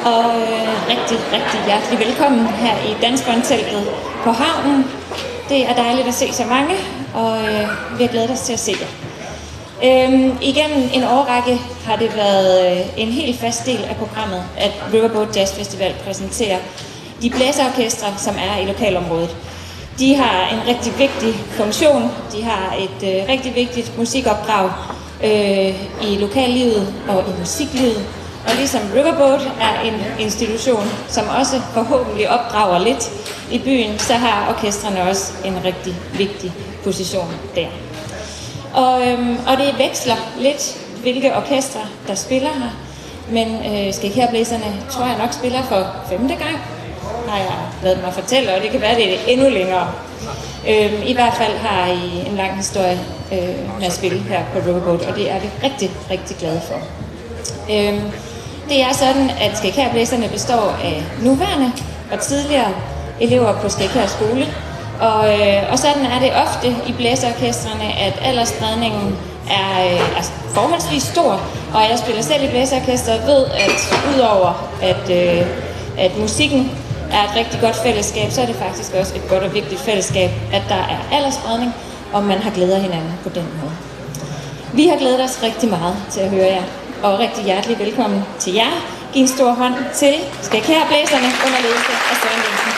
Og rigtig hjertelig velkommen her i Dansbåndteltet på havnen. Det er dejligt at se så mange, og vi har glædet os til at se jer. Igennem en årrække har det været en helt fast del af programmet, at Riverboat Jazz Festival præsenterer de blæserorkestre, som er i lokalområdet. De har en rigtig vigtig funktion. De har et rigtig vigtigt musikopdrag i lokallivet og i musiklivet. Og ligesom Riverboat er en institution, som også forhåbentlig opdrager lidt i byen, så har orkestrene også en rigtig vigtig position der. Og det veksler lidt, hvilke orkestre der spiller her. Men Skæghærblæserne tror jeg nok spiller for 5. gang, har jeg lavet mig fortælle, og det kan være, det er endnu længere. I hvert fald har I en lang historie med at spille her på Riverboat, og det er vi rigtig glade for. Det er sådan, at Skæghærblæserne består af nuværende og tidligere elever på Skæghær skole. Og sådan er det ofte i blæserorkestrene, at aldersspredningen er forholdsvis stor. Og jeg spiller selv i blæserorkester og ved, at udover at musikken er et rigtig godt fællesskab, så er det faktisk også et godt og vigtigt fællesskab, at der er aldersspredning, og man har glædet hinanden på den måde. Vi har glædet os rigtig meget til at høre jer, og rigtig hjertelig velkommen til jer. Giv en stor hånd til Skæghærblæserne under ledelse af Søren Jensen.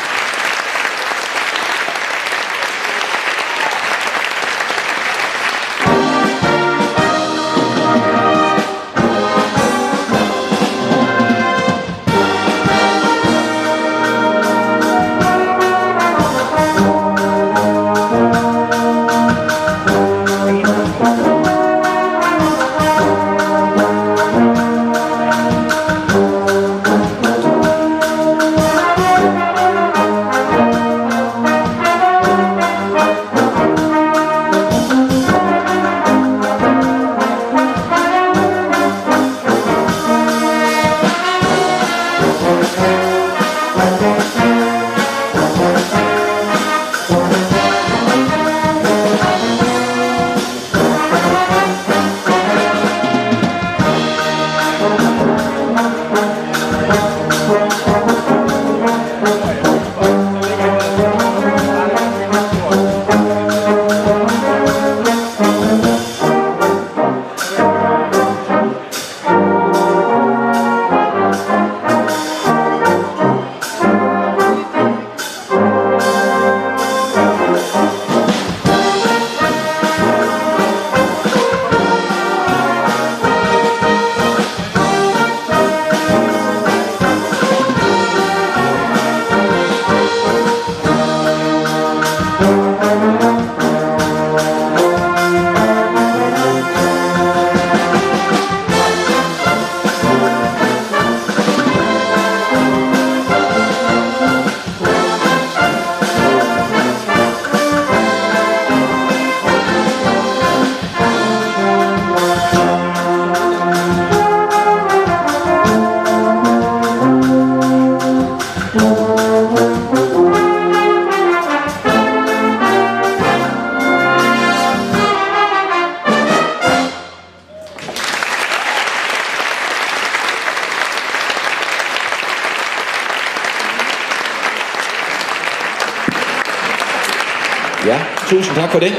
Ja, tusind tak for det.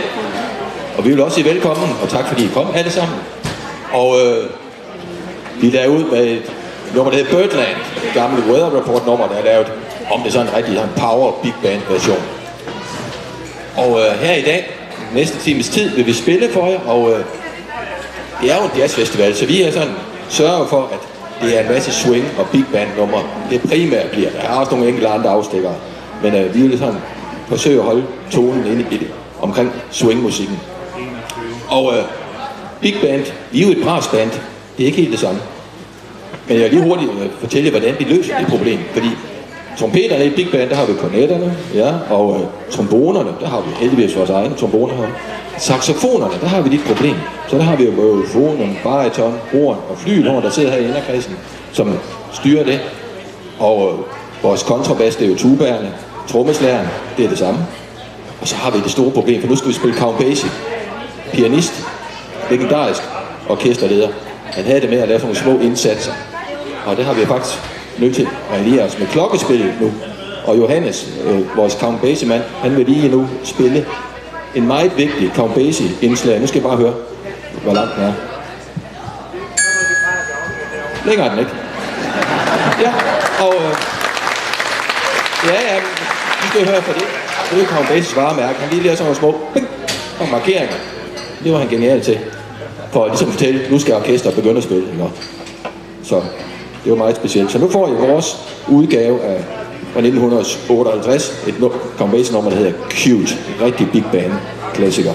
Og vi vil også sige velkommen, og tak fordi I kom alle sammen. Og vi er derude med et nummer, der hedder Birdland. Et gammelt Weather Report nummer, der er lavet om det sådan en rigtig power big band version. Og her i dag, næste times tid, vil vi spille for jer, og det er jo en jazzfestival, så vi er sådan sørger for, at det er en masse swing og big band nummer. Det primært bliver der. er også nogle enkelte andre afstikkere, men vi vil sådan forsøge at holde tonen inde i det, omkring swingmusikken. Og big band, vi er jo et brassband, det er ikke helt det samme. Men jeg vil lige hurtigt fortælle, hvordan vi løser det problem, fordi trompeterne i big band, der har vi kornetterne, ja, og trombonerne, der har vi heldigvis vores egne tromboner her. Saxofonerne, der har vi dit problem. Så der har vi jo eufonen, bariton, horn og flygelhorn, der sidder her i inderkredsen, som styrer det. Og vores kontrabas, det er jo tubaerne. Trommeslageren, det er det samme. Og så har vi det store problem, for nu skal vi spille Count Basie. Pianist, legendarisk orkesterleder. Han havde det med at lave nogle små indsatser. Og det har vi faktisk nødt til at alliere os med klokkespillet nu. Og Johannes, vores Count Basie-mand, han vil lige nu spille en meget vigtig Count Basie-indslag. Nu skal jeg bare høre, hvor langt den er. Længere er den ikke. Ja, og ja, nu skal jeg høre for det. Det er Count Basies varemærke. Han lige lærer sådan nogle små og markeringer. Det var han genial til. For ligesom at fortælle, nu skal orkestret begynde at spille. Ikke? Så det var meget specielt. Så nu får I vores udgave af fra 1958, et Count Basie-nummer, der hedder Cute. En rigtig big band klassiker.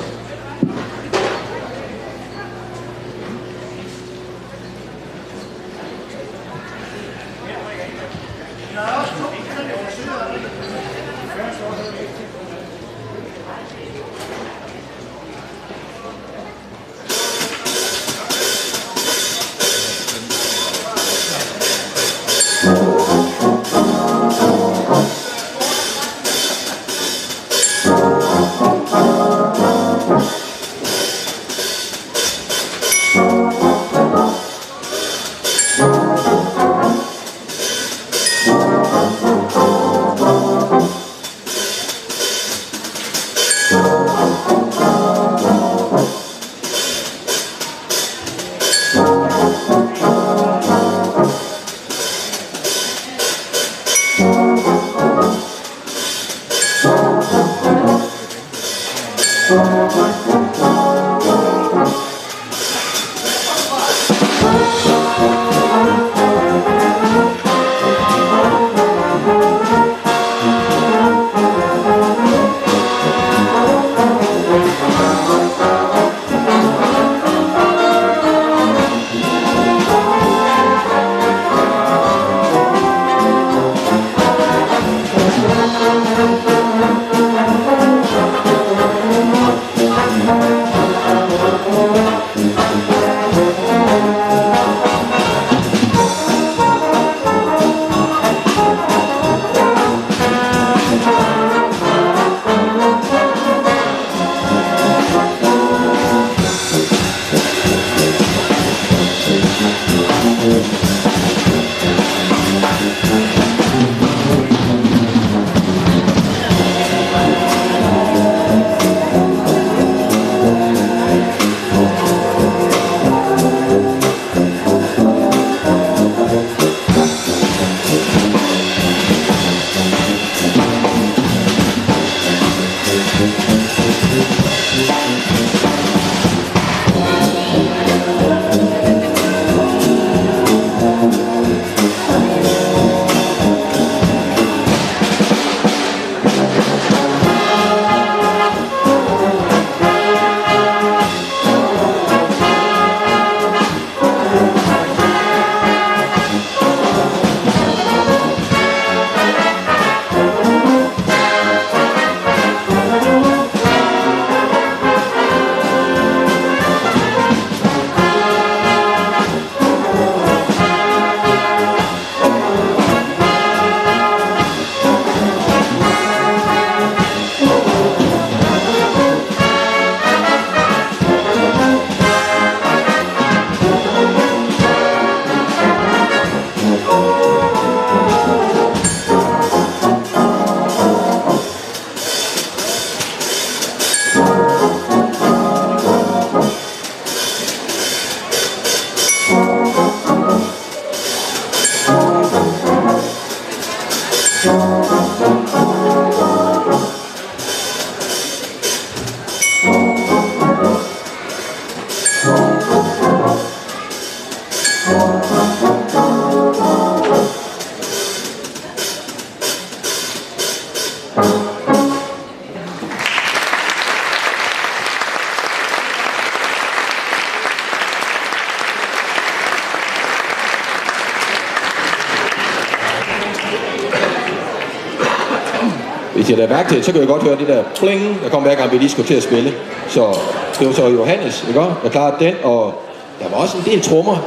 Hvis jeg lader mærke til, så kan jeg godt høre det der pling, der kom hver gang vi lige skulle til at spille. Så det var så Johannes, ikke? Der klarede den, og der var også en del trommer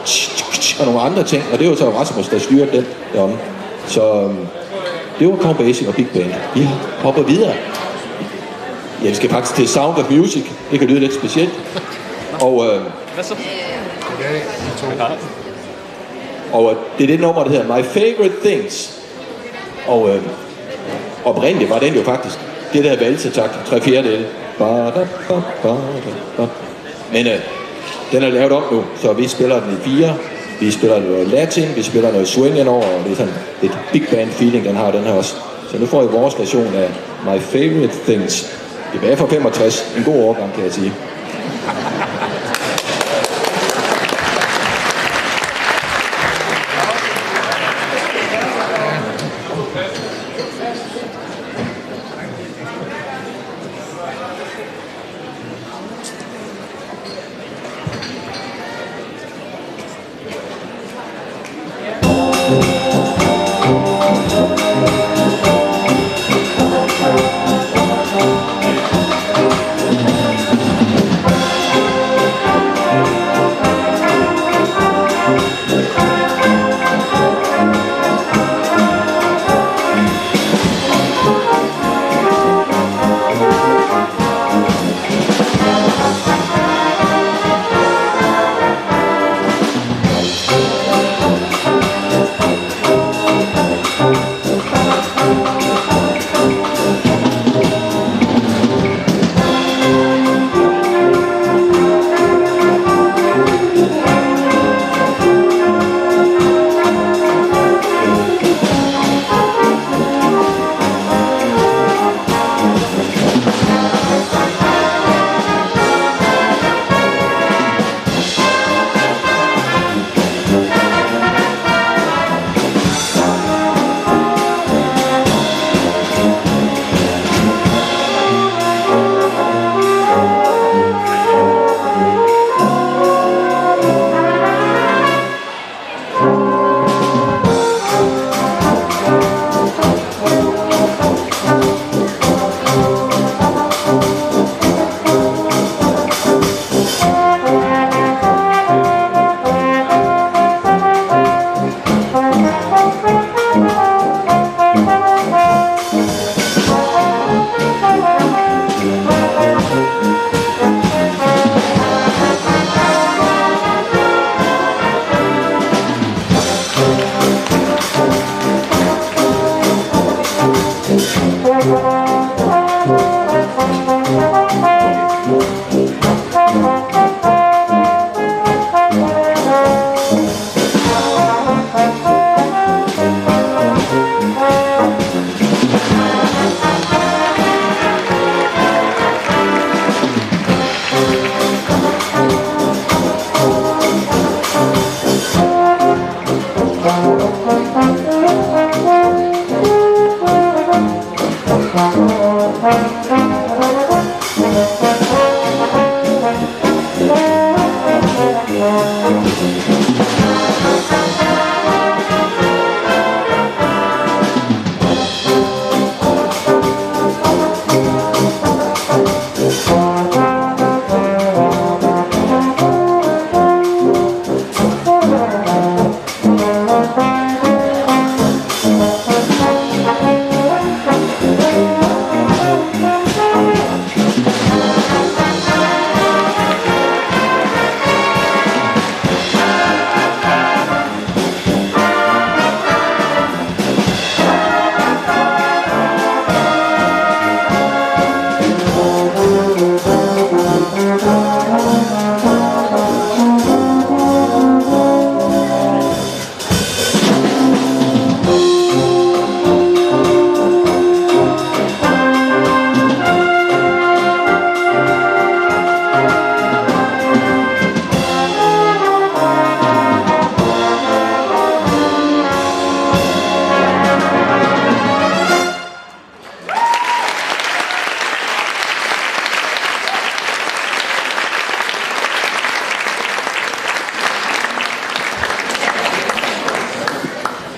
og nogle andre ting, og det var så Rasmus, der styrede den deromme. Så det var Count Basie og Big Band. Vi hopper videre. Ja, vi skal faktisk til Sound of Music. Det kan lyde lidt specielt. Og, Hvad så? Og det er det nummer, der hedder My Favorite Things. Og oprindeligt var den jo faktisk det der valsetakt, 3/4. Men den er lavet om nu, så vi spiller den i 4. Vi spiller noget latin, vi spiller noget swing indover, og det er sådan et big band feeling, den har den her også. Så nu får I vores version af My Favorite Things. Tilbage fra 65. En god overgang, kan jeg sige.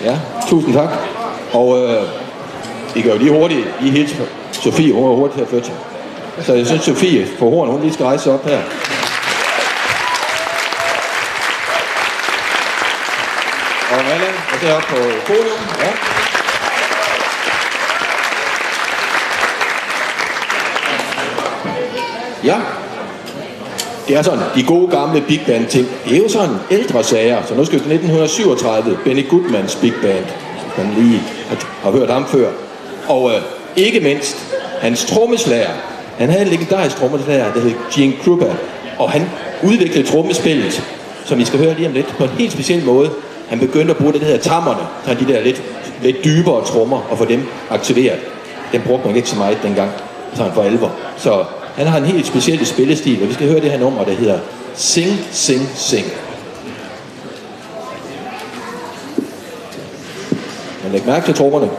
Ja, tusind tak. Og I gør jo lige hurtigt. I hilser Sofie, hun er hurtigt til at flytte. Så jeg synes, Sofie på Horn, hun lige skal rejse op her. Og Allan, og så op på podium. Ja. Ja. Det er sådan, de gode gamle big band ting, det er jo sådan ældre sager. Så nu skal vi til 1937, Benny Goodmans big band, man lige har hørt ham før. Og ikke mindst, hans trommeslager, han havde en legendarisk trommeslager, der hed Gene Krupa, og han udviklede trommespillet, som I skal høre lige om lidt, på en helt speciel måde. Han begyndte at bruge det, der hedder tammerne, så de der lidt dybere trommer, og få dem aktiveret. Den brugte man ikke så meget dengang, sådan for alvor. Så han har en helt speciel spillestil, og vi skal høre det her nummer, der hedder Sing, Sing, Sing. Men læg mærke til trommerne.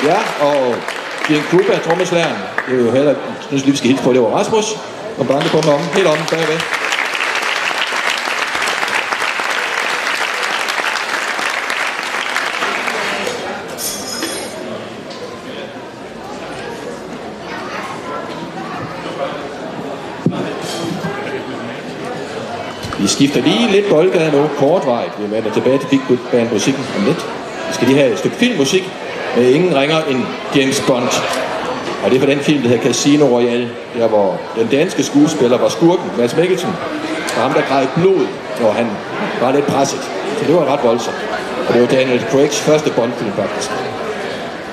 Ja, og Jens Kuba, trommeslæren. Det er jo heller, synes lige, vi skal hilse på, det var Rasmus. Og banke på mig om, helt om bagved. Vi skifter lige lidt boldgade nu, kortvarigt. Vi vender tilbage til Big Band musikken om lidt. Vi skal lige have et stykke filmmusik med ingen ringer end James Bond. Og det er for den film, der hedder Casino Royale, der hvor den danske skuespiller var skurken, Mads Mikkelsen, og ham der græd blod, når han var lidt presset. Så det var ret voldsomt. Og det var Daniel Craigs første Bond-film faktisk.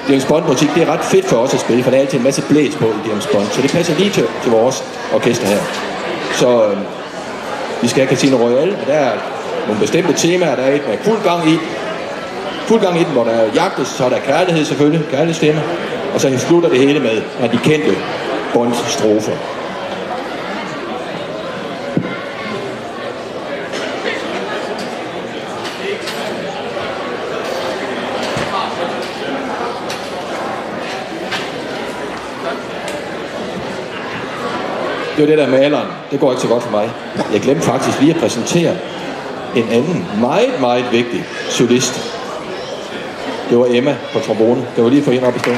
James Bond-musik, det er ret fedt for os at spille, for der er altid en masse blæs på i James Bond, så det passer lige til vores orkester her. Så vi skal have Casino Royale, og der er nogle bestemte temaer, der er et med fuld gang i den, hvor der jagtes, så er der kærlighed selvfølgelig, kærlighedstema, og så slutter det hele med de kendte Bond-strofer. Det var det der maleren. Det går ikke så godt for mig. Jeg glemte faktisk lige at præsentere en anden meget, meget vigtig solist. Det var Emma på trombone. Det var lige for hende op i stå.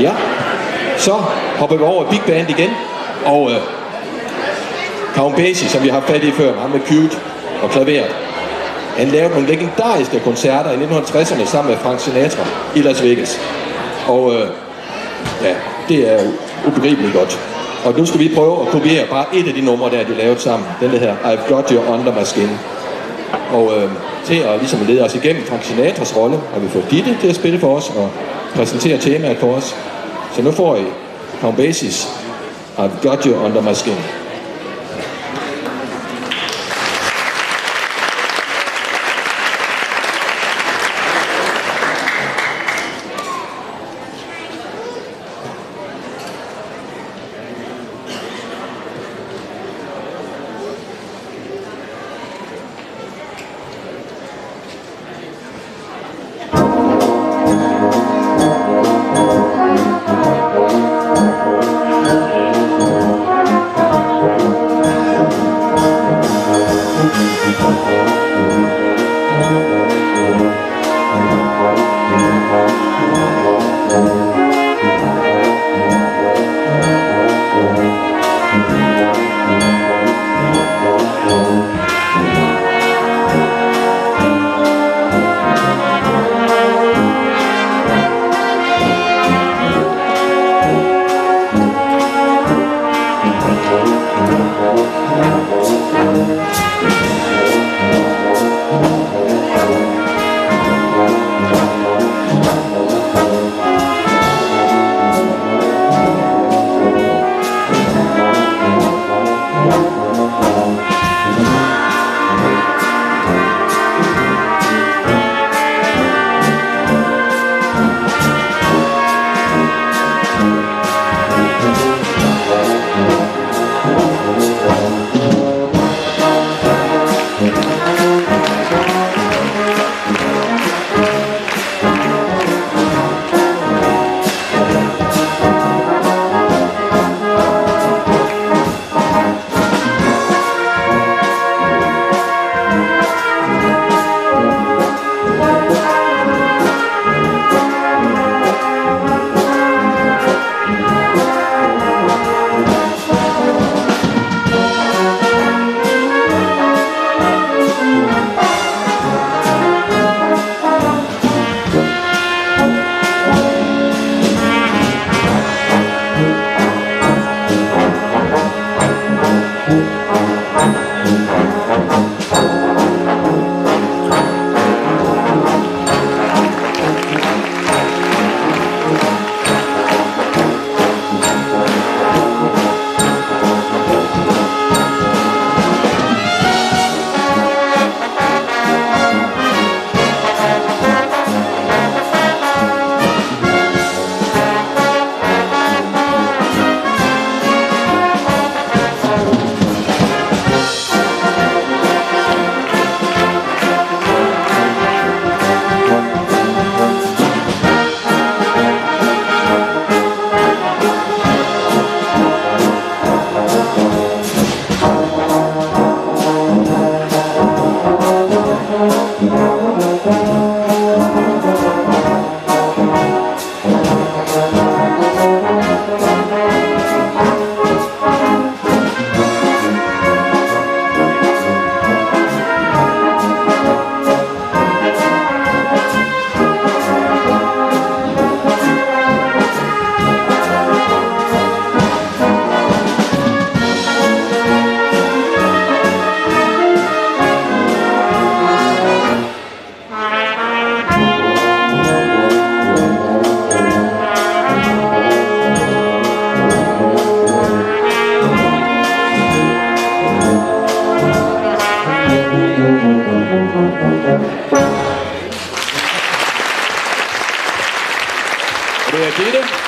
Ja, så hopper vi over Big Band igen, og Count Basie, som vi har haft fat i før, ham med cute og klaveret. Han lavede nogle legendariske koncerter i 1960'erne sammen med Frank Sinatra i Las Vegas. Og ja, det er ubegribeligt godt. Og nu skal vi prøve at kopiere bare et af de numre, der de lavede sammen. Den der her, I've Got You Under My Skin. Og til at ligesom lede os igennem Frank Sinatras rolle, har vi fået Ditte til at spille for os og præsentere temaet for os. Så nu får I Count Basies I've Got You Under My Skin. Det er Ditte.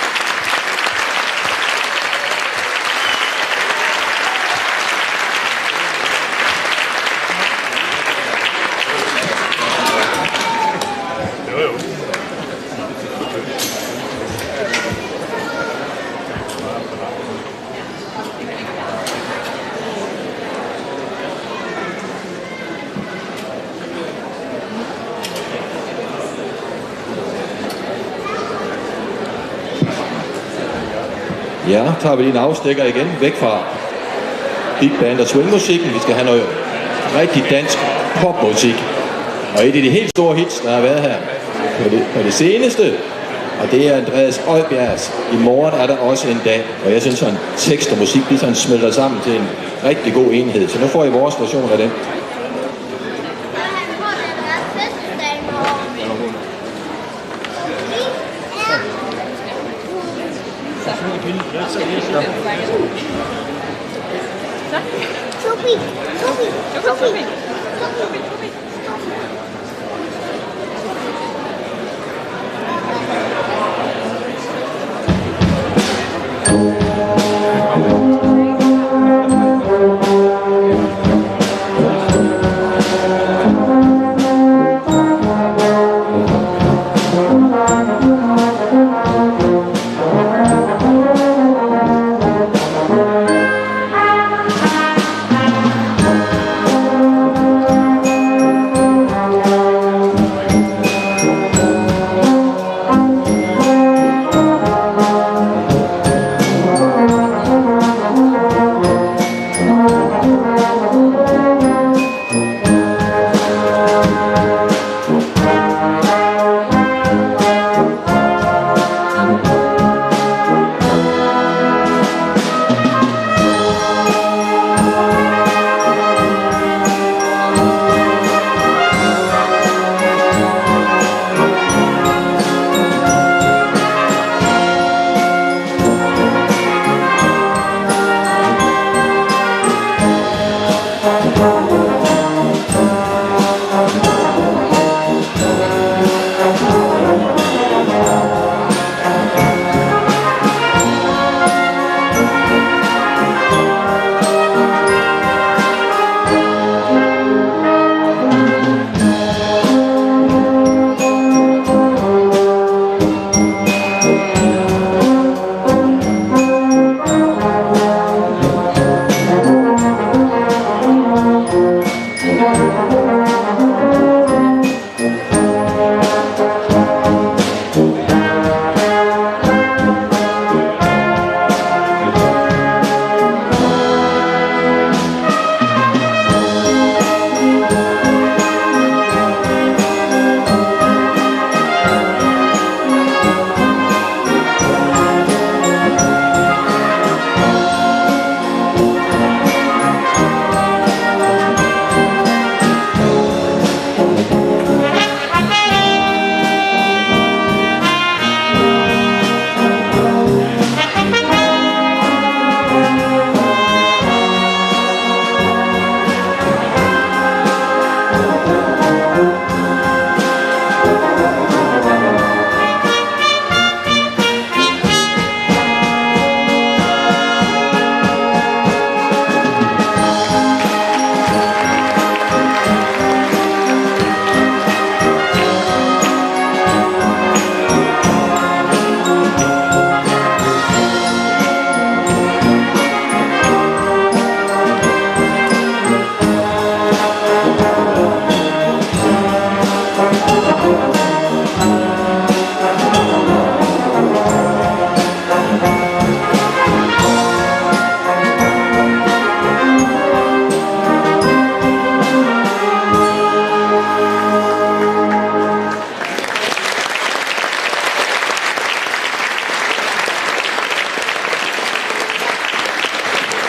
Ja, tager vi lige en afstikker igen, væk fra big band og swingmusikken. Vi skal have noget rigtig dansk popmusik. Og et af de helt store hits, der har været her på det seneste, og det er Andreas Oddbjergs I morgen er der også en dag. Og jeg synes, sådan tekst og musik, de sådan smelter sammen til en rigtig god enhed. Så nu får I vores version af den.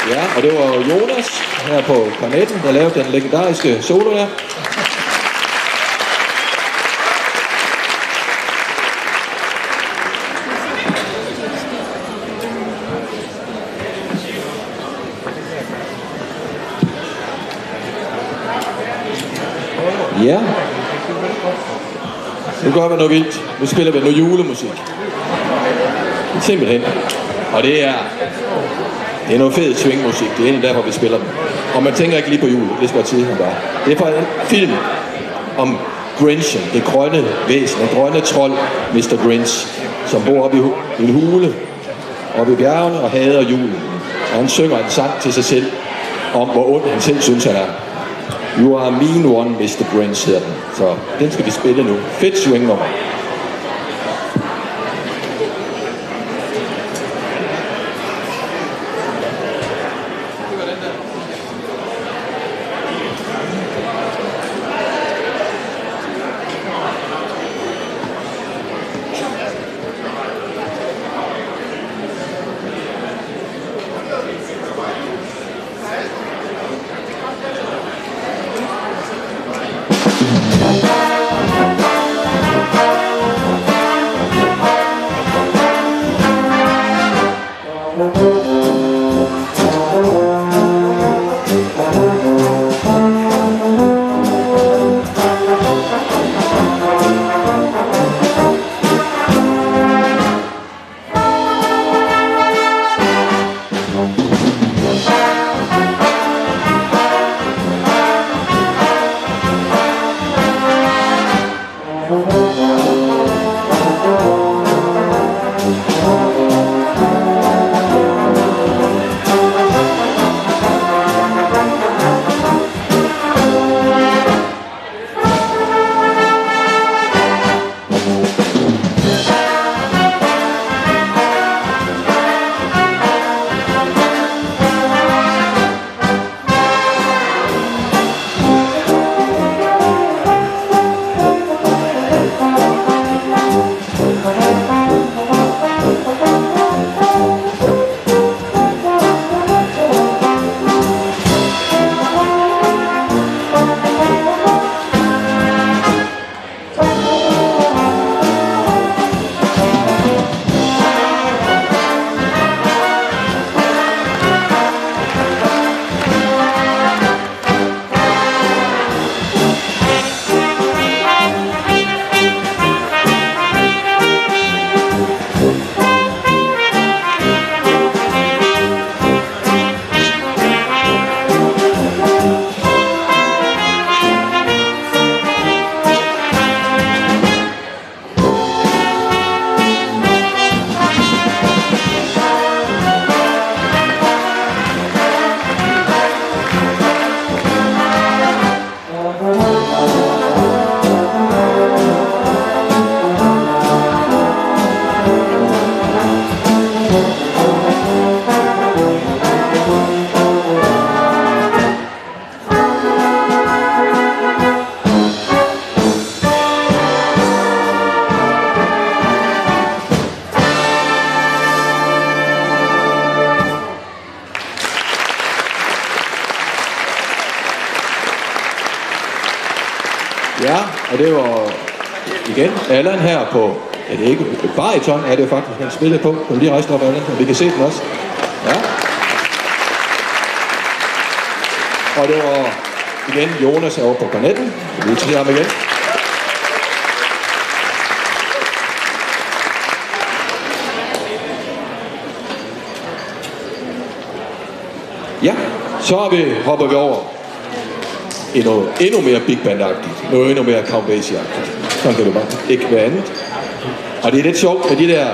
Ja, og det var Jonas her på Kornetten, der lavede den legendariske solo her. Ja. Nu gør vi noget vildt. Nu spiller vi noget julemusik. Simpelthen. Og det er noget fed swingmusik. Det er egentlig derfor, vi spiller den. Og man tænker ikke lige på jul. Det skal jeg sige, han bare. Det er fra en film om Grinchen, det grønne væsen, den grønne trold, Mr. Grinch, som bor oppe i en hule, oppe i bjergene og hader julen. Og han synger en sang til sig selv, om hvor ond han selv synes, han er. You are a mean one, Mr. Grinch, hedder den. Så den skal vi spille nu. Fedt swingnummer. Ja, og det var igen Allan her på, er det ikke bariton, er det faktisk, han spiller på. Kan lige rejse op, Allan, så vi kan se den også. Ja. Og det var igen Jonas herovre på kornetten. Så vi tager ham igen. Ja, så hopper vi over i noget endnu mere big band-agtigt. Noget endnu mere Count Basie-agtigt. Sådan kan det bare ikke være andet. Og det er lidt sjovt med de der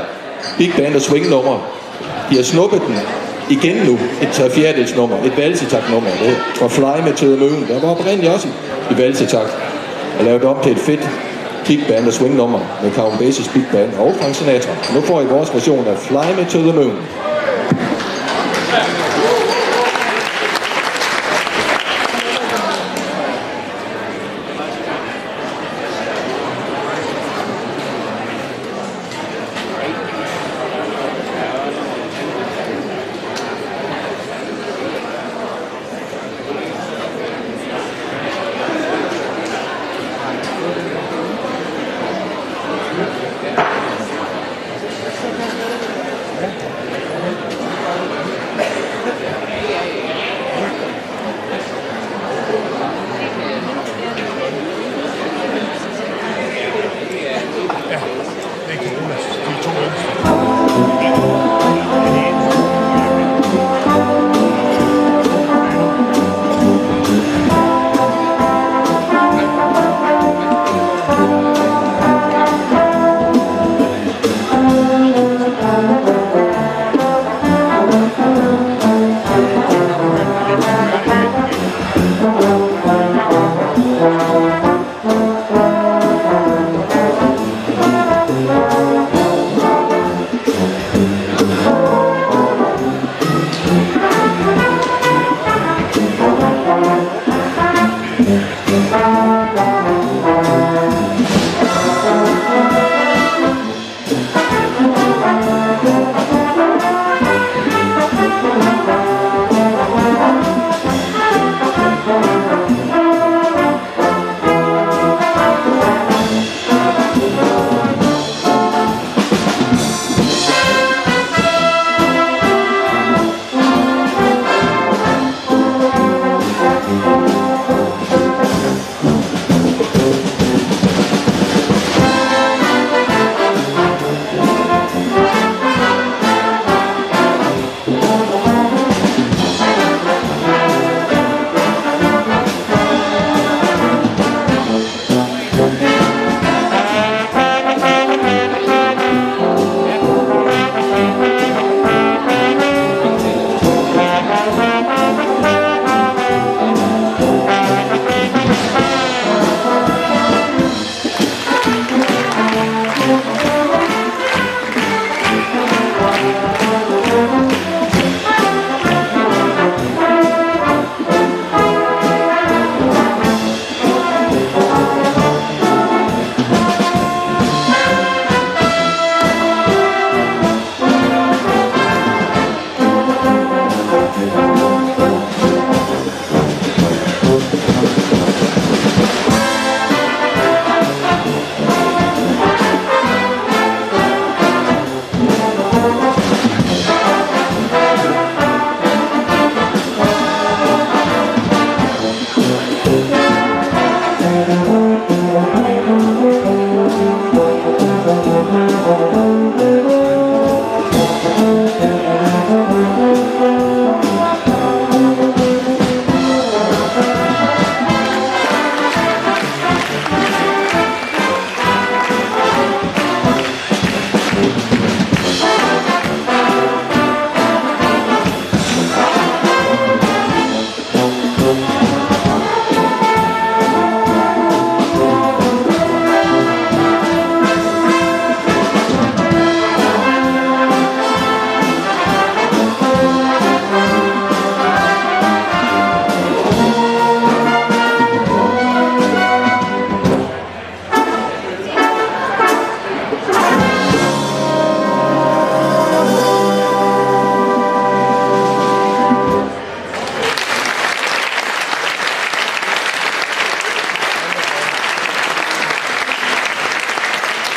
big band og swing-numre. De har snuppet den igen nu. Et 3/4 nummer. Et valsetakt-nummer. Det fra Fly Me to the Moon. Der var oprindeligt også i valsetakt. Og lavet om til et fedt big band og swing-nummer med Count Basies big band og Frank Sinatra. Nu får I vores version af Fly Me to the Moon.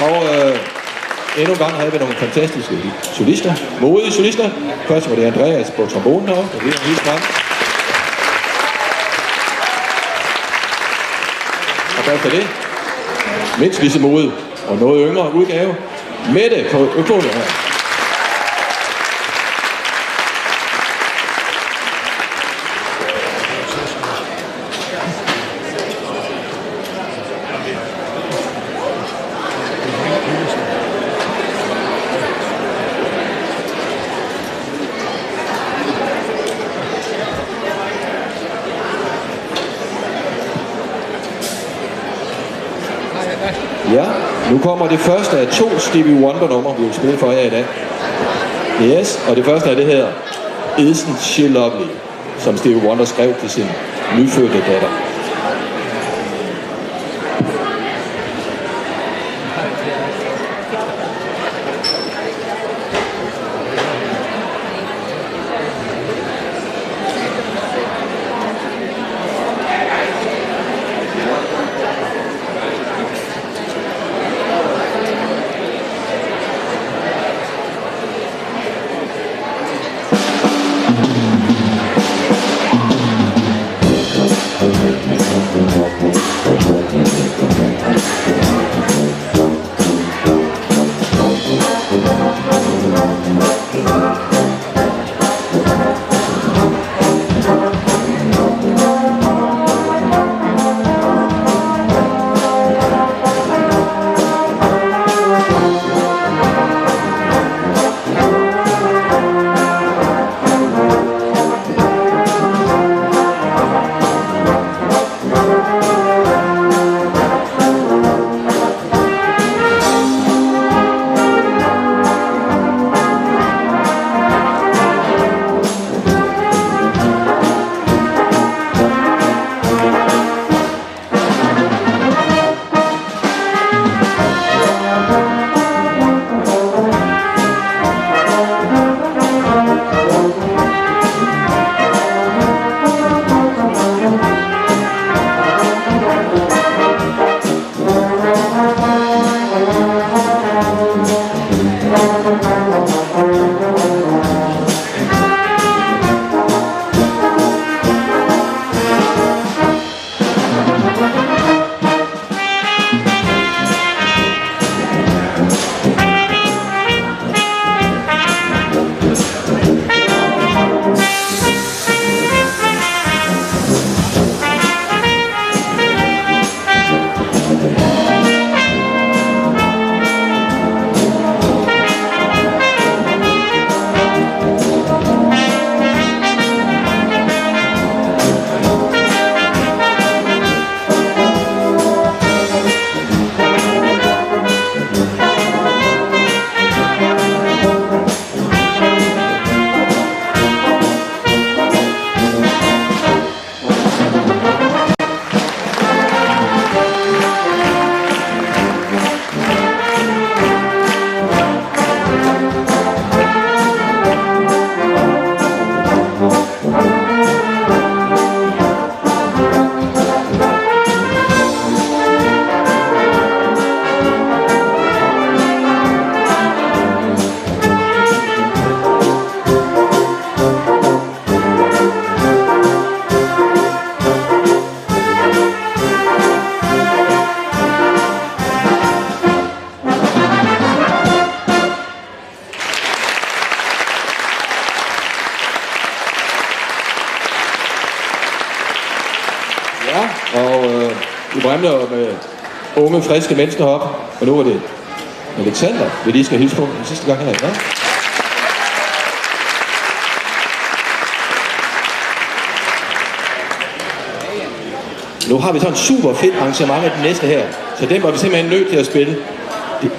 Og endnu en gang havde vi nogle fantastiske solister, modige solister. Først var det Andreas på trombonen heroppe, og det er helt frem. Og bagefter det, mindst lige så modig og noget yngre udgave, Mette på økonomien her. Ja, nu kommer det første af 2 Stevie Wonder-numre, vi vil spille for jer i dag. Yes, og det første af det her, Isn't She Lovely, som Stevie Wonder skrev til sin nyfødte datter. Vi brænder med unge, friske mennesker heroppe. Og nu er det Alexander, vi lige skal hilse på den sidste gang her. Ja. Nu har vi sådan en super fedt arrangement af den næste her. Så den var vi simpelthen nødt til at spille.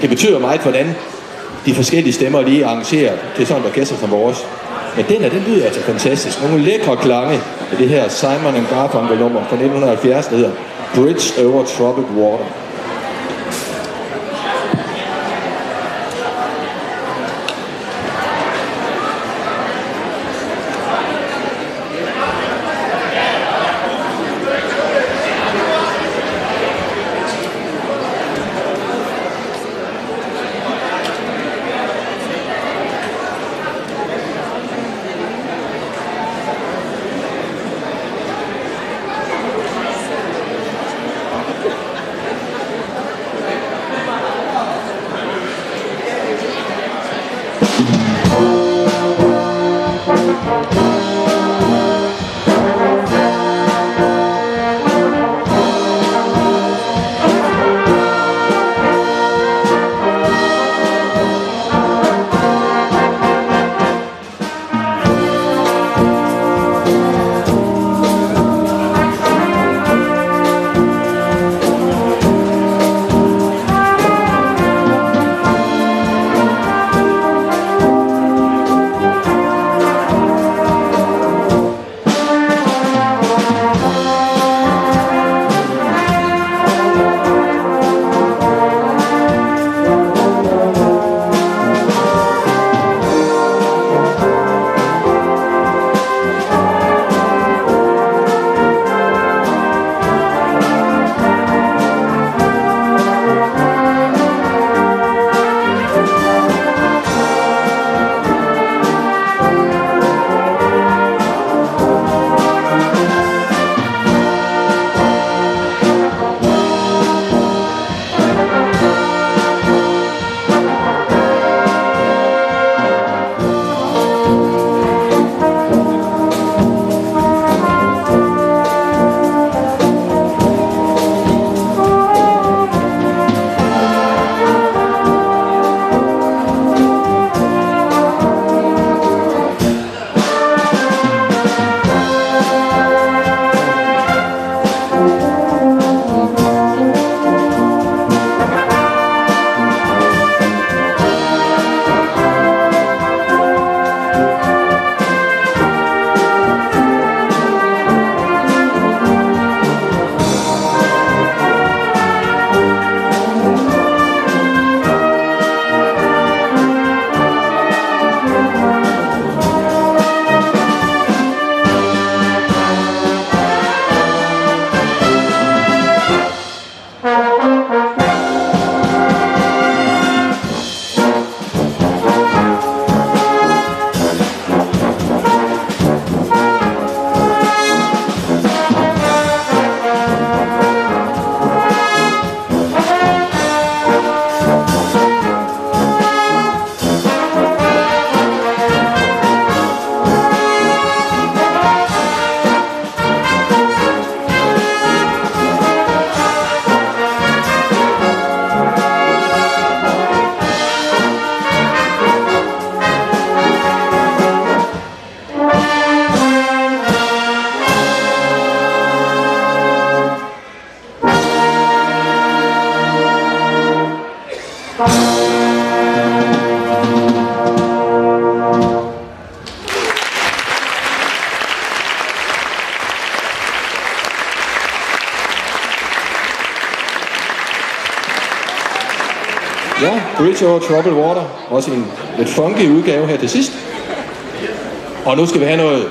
Det betyder meget, hvordan de forskellige stemmer lige arrangerer til sådan et orkester som vores. Men den lyder altså fantastisk. Nogle lækre klange af det her Simon & Garfunkel nummer fra 1970, der hedder Bridge Over Troubled Water. Ja, Bridge over Troubled Water. Også en lidt funky udgave her til sidst. Og nu skal vi have noget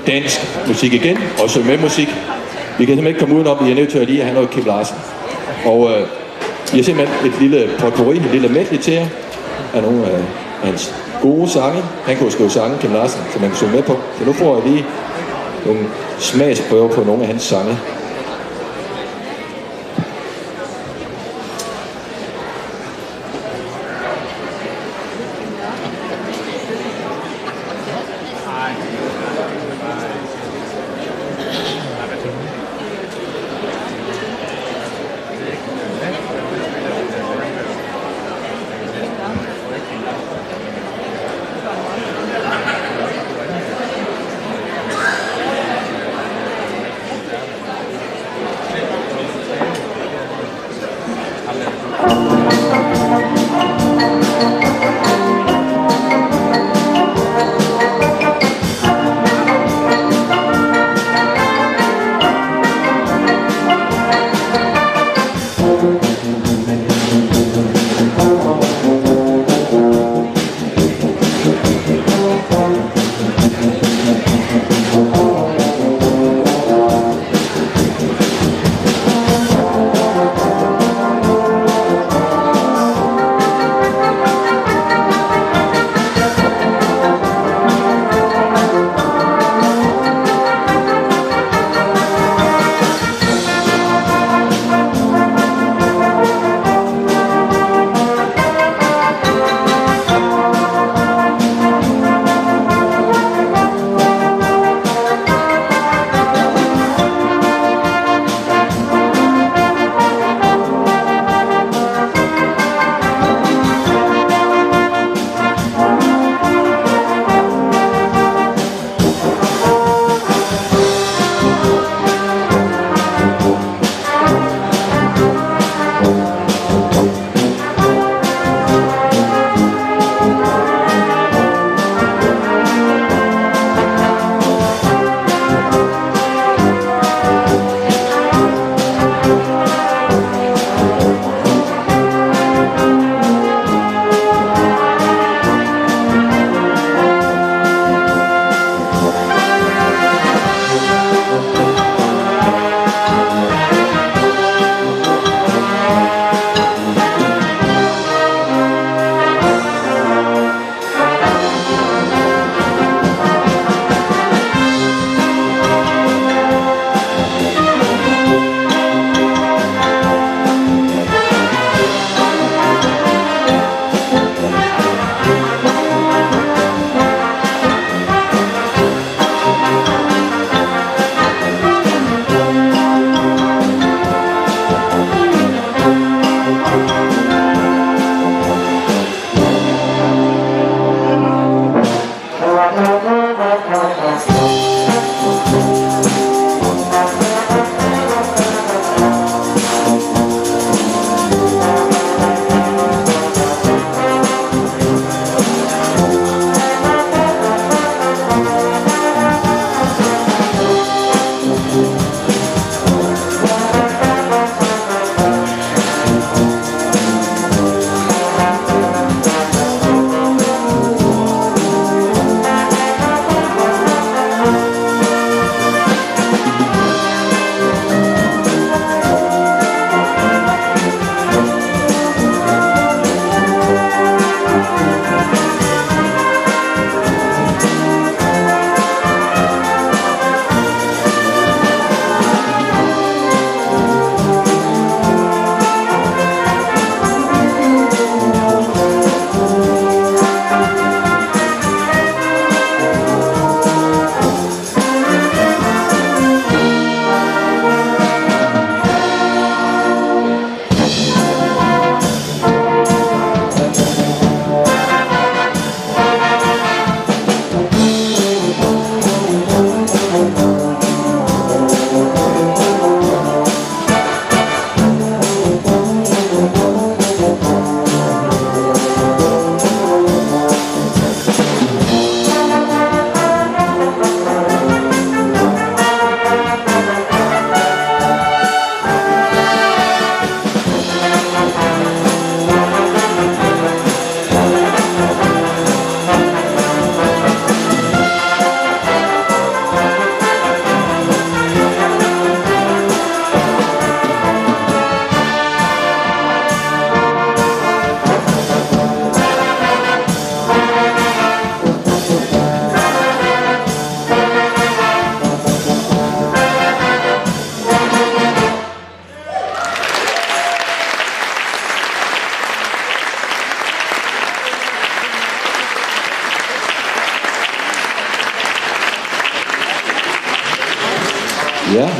dansk musik igen, og så med musik. Vi kan simpelthen ikke komme udenom, vi er nødt til at lige have noget Kim Larsen. Og vi har simpelthen et lille potpourri, et lille medley til jer, af nogle af hans gode sange. Han kunne skrive sange, Kim Larsen, som man kan synge med på. Så nu får jeg lige nogle smagsprøver på nogle af hans sange.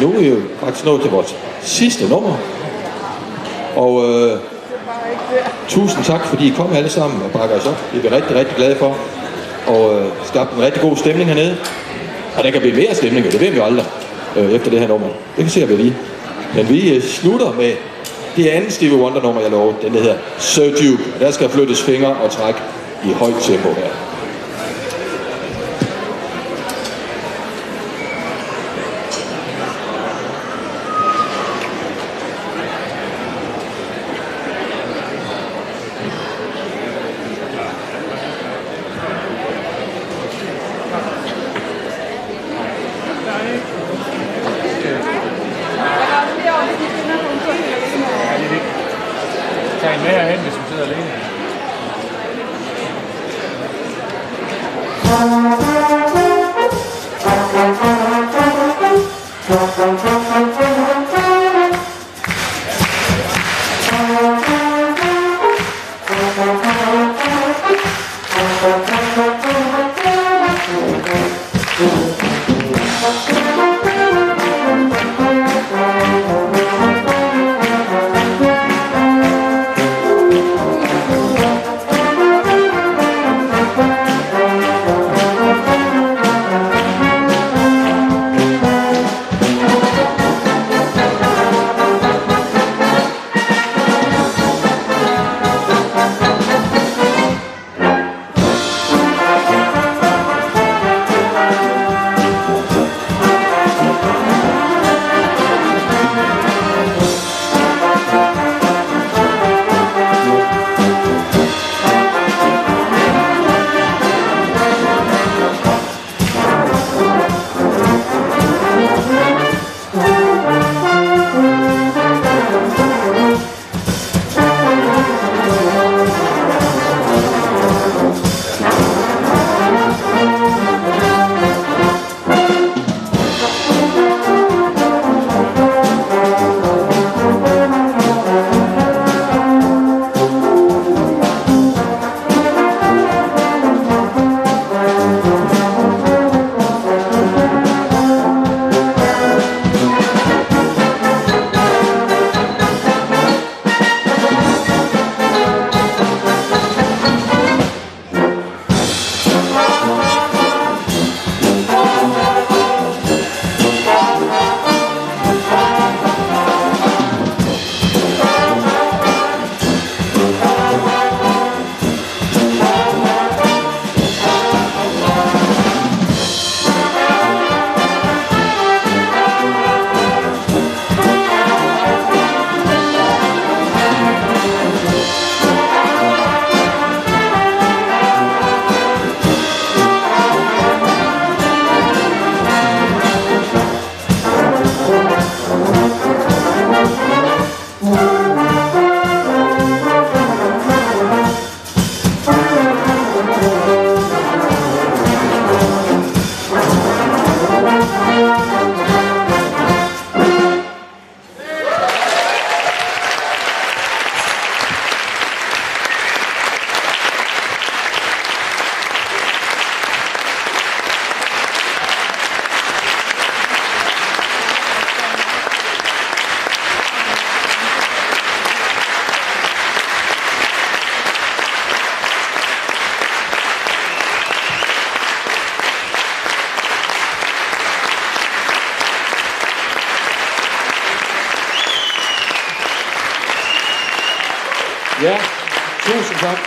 nu er vi jo faktisk nået til vores sidste nummer. Og tusind tak, fordi I kom alle sammen og bakker os op. Det er vi rigtig, rigtig glade for. Og skabte en rigtig god stemning hernede. Og der kan blive mere stemning, det ved vi jo aldrig efter det her nummer. Det kan se vi lige. Men vi slutter med det andet Stevie Wonder nummer, jeg lovede. Den hedder Sir Duke. Og der skal flyttes fingre og træk i højt tempo her. Tag en med herhen, hvis du sidder alene. Ja, tusind tak.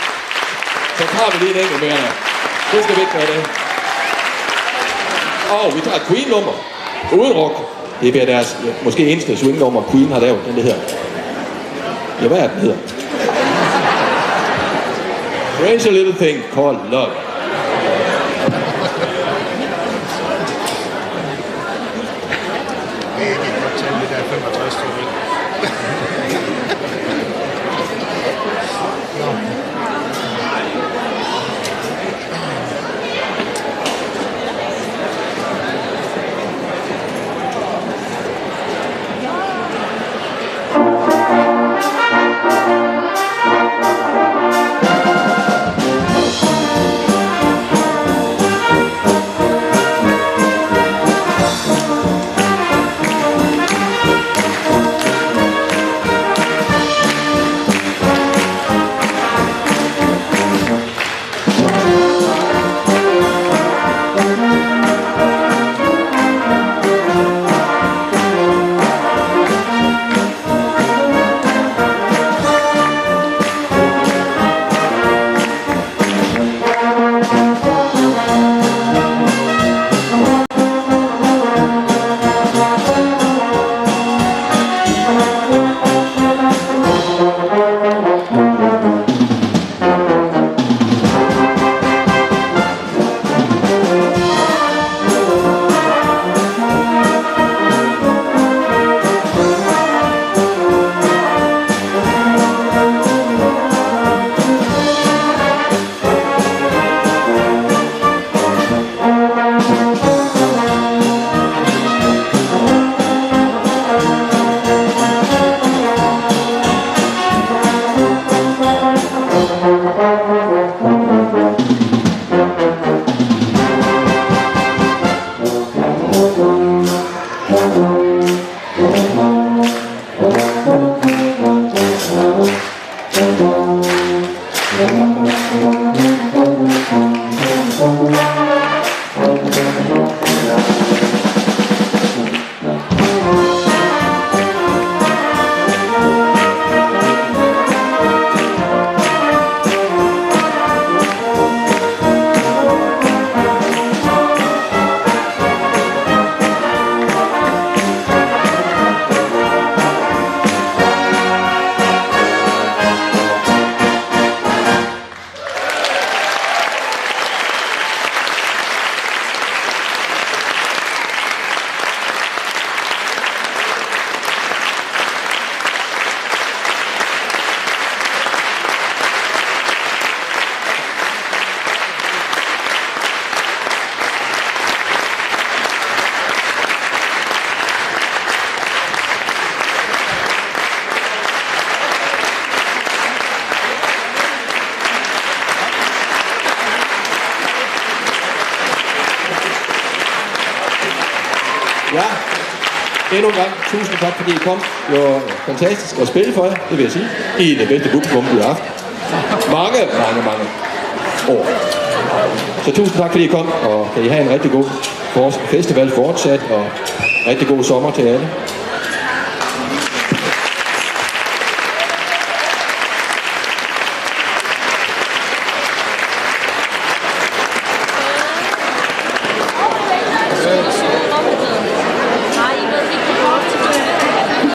Så tager vi lige en enkelt mere. Det skal vi ikke være det. Og vi tager et Queen-nummer. Uden rock. Det bliver deres måske eneste swing-nummer, Queen har lavet. Den det hedder. Ja, hvad er den hedder? Crazy Little Thing Called Love. Jeg kan godt tage det der 65 år. Ja, endnu en gang, tusind tak fordi I kom. Det var fantastisk at spille for jer, det vil jeg sige. I det bedste publikum, vi har haft. Mange år. Så tusind tak fordi I kom, og kan I have en rigtig god festival fortsat, og rigtig god sommer til alle.